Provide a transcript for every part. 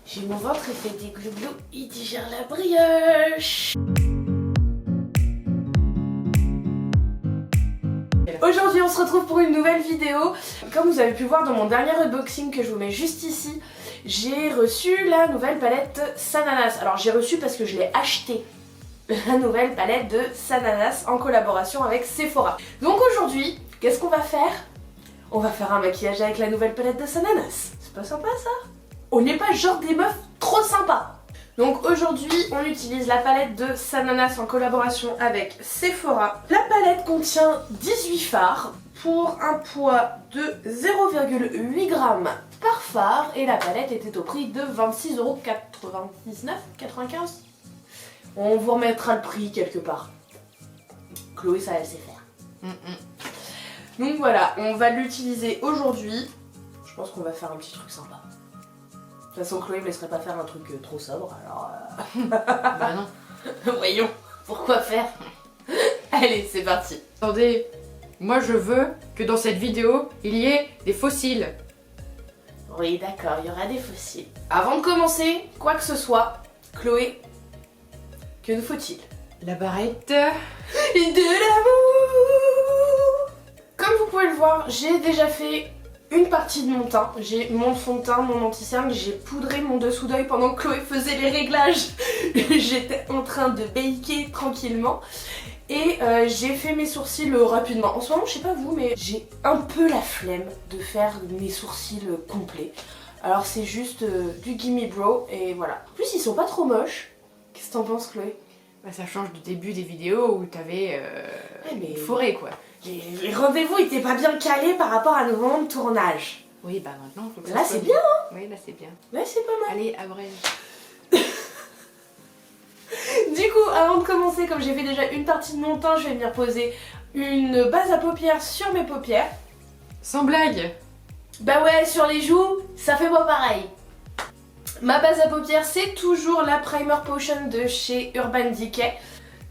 J'ai mon ventre, il fait des glouglous, il digère la brioche. Aujourd'hui on se retrouve pour une nouvelle vidéo. Comme vous avez pu voir dans mon dernier unboxing que je vous mets juste ici, j'ai reçu la nouvelle palette Sananas. Alors j'ai reçu parce que je l'ai acheté, la nouvelle palette de Sananas en collaboration avec Sephora. Donc aujourd'hui, qu'est-ce qu'on va faire? On va faire un maquillage avec la nouvelle palette de Sananas. C'est pas sympa ça? On n'est pas genre des meufs trop sympas. Donc aujourd'hui on utilise la palette de Sananas en collaboration avec Sephora. La palette contient 18 fards pour un poids de 0,8 g par fard et la palette était au prix de 26,99 €, 95 €. On vous remettra le prix quelque part. Chloé ça elle sait faire. Donc voilà, on va l'utiliser aujourd'hui. Je pense qu'on va faire un petit truc sympa. De toute façon, Chloé me laisserait pas faire un truc trop sobre, alors... Bah non. Voyons, pourquoi faire? Allez, c'est parti. Attendez, moi je veux que dans cette vidéo, il y ait des fossiles. Oui, d'accord, il y aura des fossiles. Avant de commencer, quoi que ce soit, Chloé, que nous faut-il? La barrette. Et de l'amour. Comme vous pouvez le voir, j'ai déjà fait une partie de mon teint. J'ai mon fond de teint, mon anti-cerne, j'ai poudré mon dessous d'œil pendant que Chloé faisait les réglages. J'étais en train de baker tranquillement. Et j'ai fait mes sourcils rapidement. En ce moment, je sais pas vous, mais j'ai un peu la flemme de faire mes sourcils complets. Alors c'est juste du Gimme Brow et voilà. En plus, ils sont pas trop moches. Qu'est-ce que t'en penses, Chloé? Bah, ça change du début des vidéos où t'avais une forêt quoi. Les rendez-vous étaient pas bien calés par rapport à nos moments de tournage. Oui, bah maintenant faut que ça là soit c'est bien, hein? Oui, là c'est bien. Là c'est pas mal. Allez, abrège. Du coup, avant de commencer, comme j'ai fait déjà une partie de mon teint, je vais venir poser une base à paupières sur mes paupières. Sans blague. Bah ouais, sur les joues, ça fait pas pareil. Ma base à paupières, c'est toujours la Primer Potion de chez Urban Decay.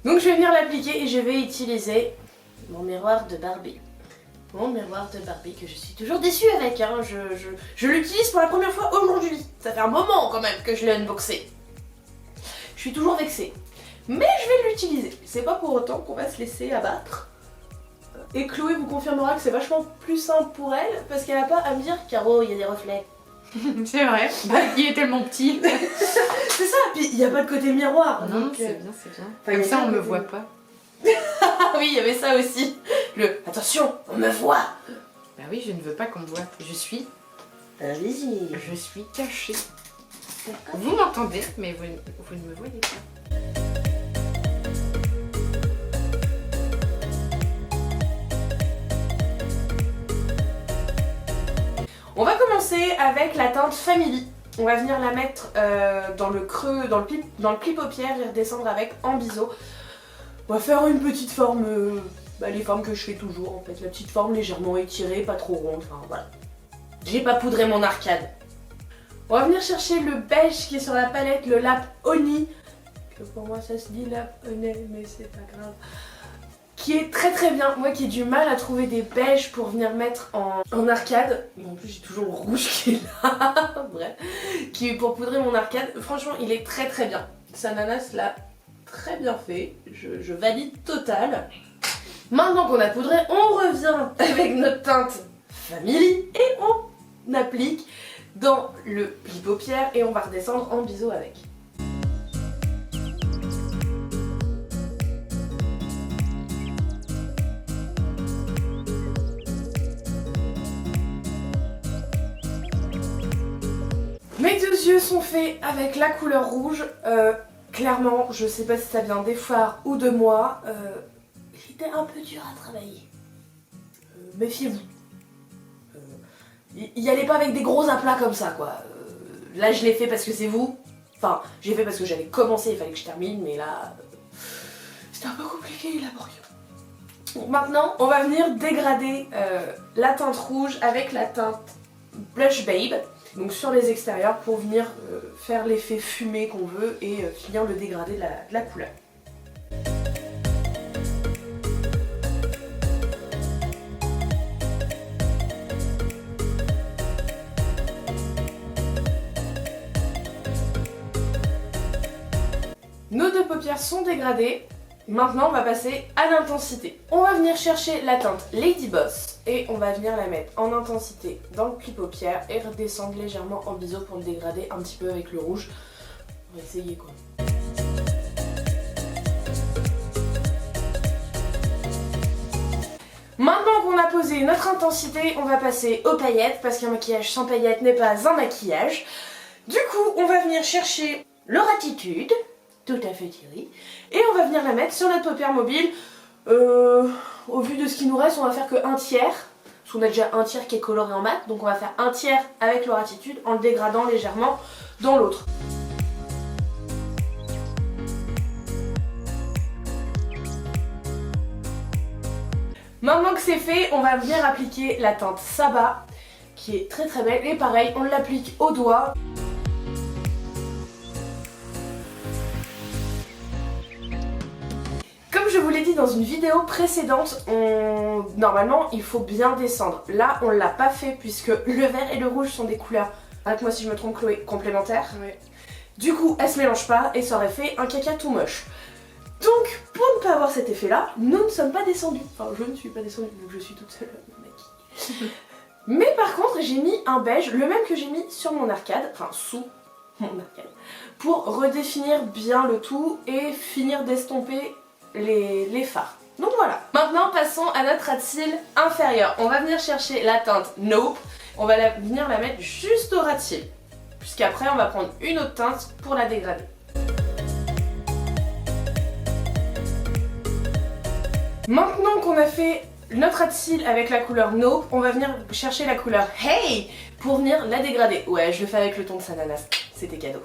Donc je vais venir l'appliquer et je vais utiliser mon miroir de Barbie. Mon miroir de Barbie que je suis toujours déçue avec, hein. Je l'utilise pour la première fois aujourd'hui. Ça fait un moment quand même que je l'ai unboxé. Je suis toujours vexée. Mais je vais l'utiliser. C'est pas pour autant qu'on va se laisser abattre. Et Chloé vous confirmera que c'est vachement plus simple pour elle parce qu'elle n'a pas à me dire Caro, il y a des reflets. C'est vrai. Bah, il est tellement petit. C'est ça, puis il n'y a pas de côté miroir. Non, donc, c'est bien, c'est bien. Enfin, Comme ça, on me voit pas. Ah oui, il y avait ça aussi. Attention, on me voit. Bah oui, je ne veux pas qu'on me voit. Je suis Allez-y. cachée. D'accord. Vous m'entendez, mais vous ne me voyez pas. On va commencer avec la teinte Family. On va venir la mettre dans le creux, dans le pli paupière et redescendre avec en biseau. On va faire une petite forme, les formes que je fais toujours en fait. La petite forme légèrement étirée, pas trop ronde, enfin voilà. J'ai pas poudré mon arcade. On va venir chercher le beige qui est sur la palette, le Lap Honey. Que pour moi ça se dit Lap Honey, mais c'est pas grave. Qui est très très bien. Moi qui ai du mal à trouver des beiges pour venir mettre en arcade. Et en plus j'ai toujours le rouge qui est là. Bref. Qui est pour poudrer mon arcade. Franchement il est très très bien. Sananas l'a très bien fait. Je valide total. Maintenant qu'on a poudré, on revient avec notre teinte Family et on applique dans le pli paupière et on va redescendre en biseau avec. Mes deux yeux sont faits avec la couleur rouge. Clairement, je sais pas si ça vient des fards ou de moi. C'était un peu dur à travailler. Méfiez-vous. Y allez pas avec des gros aplats comme ça quoi. Là je l'ai fait parce que c'est vous. Enfin, j'ai fait parce que j'avais commencé, il fallait que je termine, mais là c'était un peu compliqué et laborieux. Donc maintenant, on va venir dégrader la teinte rouge avec la teinte Blush Babe. Donc sur les extérieurs pour venir faire l'effet fumé qu'on veut et finir le dégradé de la couleur. Nos deux paupières sont dégradées. Maintenant, on va passer à l'intensité. On va venir chercher la teinte Lady Boss et on va venir la mettre en intensité dans le pli paupière et redescendre légèrement en biseau pour le dégrader un petit peu avec le rouge. On va essayer quoi. Maintenant qu'on a posé notre intensité, on va passer aux paillettes parce qu'un maquillage sans paillettes n'est pas un maquillage. Du coup, on va venir chercher leur attitude, tout à fait Thierry, et on va venir la mettre sur notre paupière mobile. Au vu de ce qui nous reste, on va faire que un tiers, parce qu'on a déjà un tiers qui est coloré en mat, donc on va faire un tiers avec leur attitude en le dégradant légèrement dans l'autre. Maintenant que c'est fait, on va venir appliquer la teinte Saba, qui est très très belle, et pareil, on l'applique au doigt. Comme je vous l'ai dit dans une vidéo précédente, normalement il faut bien descendre. Là on l'a pas fait puisque le vert et le rouge sont des couleurs, arrête-moi si je me trompe Chloé, complémentaires. Ouais. Du coup elles se mélangent pas et ça aurait fait un caca tout moche. Donc pour ne pas avoir cet effet là, nous ne sommes pas descendus. Enfin je ne suis pas descendue vu que je suis toute seule maquillée. Mais par contre j'ai mis un beige, le même que j'ai mis sur mon arcade, enfin sous mon arcade, pour redéfinir bien le tout et finir d'estomper les fards. Donc voilà. Maintenant passons à notre ras de cils inférieur. On va venir chercher la teinte Nope. On va venir la mettre juste au ras de cils. Puisqu'après on va prendre une autre teinte pour la dégrader. Maintenant qu'on a fait notre ras de cils avec la couleur Nope, on va venir chercher la couleur Hey pour venir la dégrader. Ouais, je le fais avec le ton de Sananas. C'était cadeau.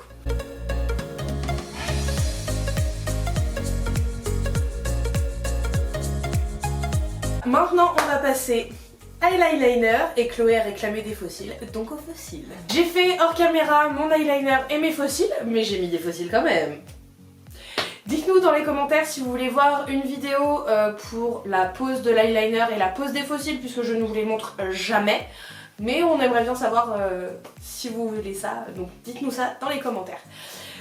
Maintenant, on va passer à l'eyeliner et Chloé a réclamé des fossiles, donc aux fossiles. J'ai fait hors caméra mon eyeliner et mes fossiles, mais j'ai mis des fossiles quand même. Dites-nous dans les commentaires si vous voulez voir une vidéo pour la pose de l'eyeliner et la pose des fossiles, puisque je ne vous les montre jamais. Mais on aimerait bien savoir si vous voulez ça, donc dites-nous ça dans les commentaires.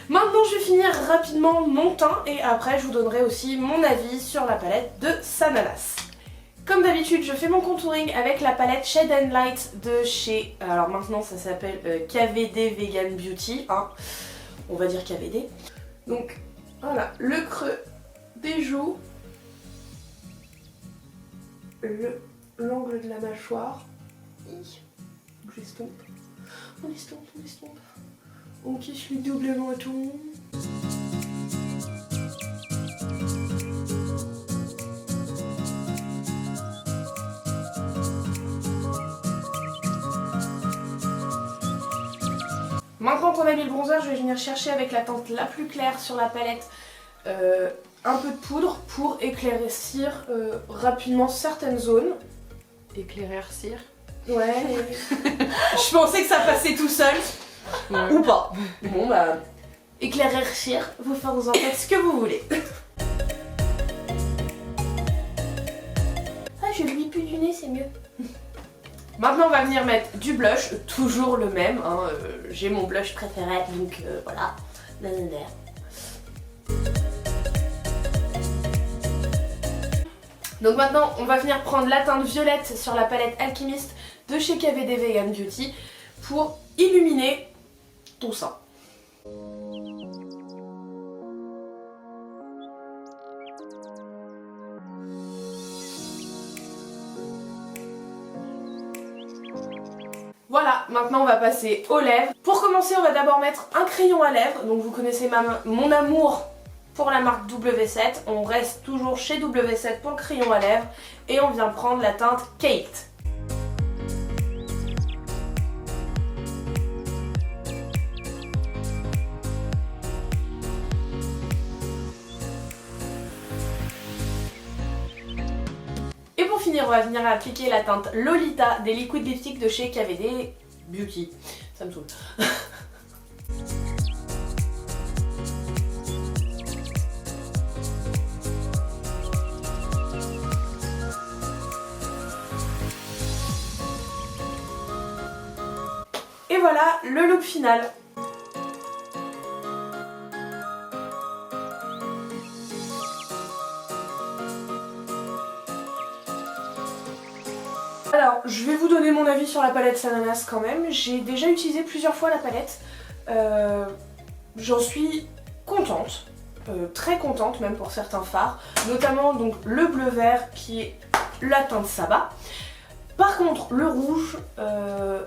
Maintenant je vais finir rapidement mon teint et après je vous donnerai aussi mon avis sur la palette de Sananas. Comme d'habitude, je fais mon contouring avec la palette Shade and Light de chez... Alors maintenant ça s'appelle KVD Vegan Beauty, hein. On va dire KVD. Donc voilà, le creux des joues, l'angle de la mâchoire. J'estompe, on estompe, on estompe. Ok, je suis doublement tout. Maintenant qu'on a mis le bronzer, je vais venir chercher avec la teinte la plus claire sur la palette un peu de poudre pour éclaircir rapidement certaines zones. Éclaircir. Ouais. Je pensais que ça passait tout seul. Ouais. Ou pas. Bon bah... Éclaircir, vous en faites ce que vous voulez. Ah, je lui pue du nez, c'est mieux. Maintenant on va venir mettre du blush, toujours le même, hein, j'ai mon blush préféré, donc voilà. Donc maintenant on va venir prendre la teinte violette sur la palette Alchemist de chez KVD Vegan Beauty pour illuminer tout ça. Voilà, maintenant on va passer aux lèvres. Pour commencer, on va d'abord mettre un crayon à lèvres. Donc vous connaissez mon amour pour la marque W7. On reste toujours chez W7 pour le crayon à lèvres. Et on vient prendre la teinte Kate. Et pour finir, on va venir appliquer la teinte Lolita des Liquid Lipstick de chez KVD Beauty. Ça me saoule. Et voilà le look final. Alors, je vais vous donner mon avis sur la palette Sananas quand même. J'ai déjà utilisé plusieurs fois la palette. J'en suis contente. Très contente même pour certains fards. Notamment donc le bleu vert qui est la teinte Saba. Par contre, le rouge,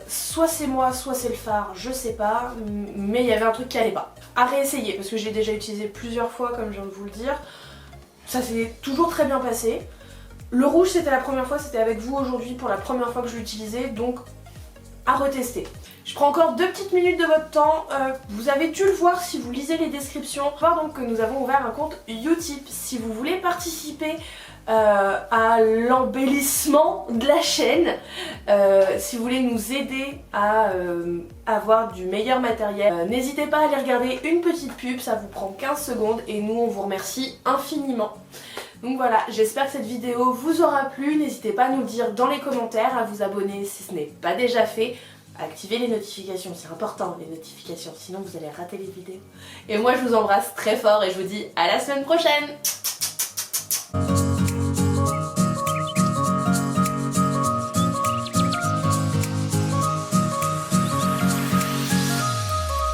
soit c'est moi, soit c'est le fard, je sais pas, mais il y avait un truc qui allait pas. À réessayer, parce que j'ai déjà utilisé plusieurs fois, comme je viens de vous le dire. Ça s'est toujours très bien passé. Le rouge, c'était la première fois, c'était avec vous aujourd'hui pour la première fois que je l'utilisais, donc à retester. Je prends encore 2 petites minutes de votre temps. Vous avez dû le voir si vous lisez les descriptions. Voir donc que nous avons ouvert un compte Utip. Si vous voulez participer à l'embellissement de la chaîne, si vous voulez nous aider à avoir du meilleur matériel, n'hésitez pas à aller regarder une petite pub, ça vous prend 15 secondes et nous on vous remercie infiniment. Donc voilà, j'espère que cette vidéo vous aura plu, n'hésitez pas à nous le dire dans les commentaires, à vous abonner si ce n'est pas déjà fait, à activer les notifications, c'est important les notifications, sinon vous allez rater les vidéos. Et moi je vous embrasse très fort et je vous dis à la semaine prochaine.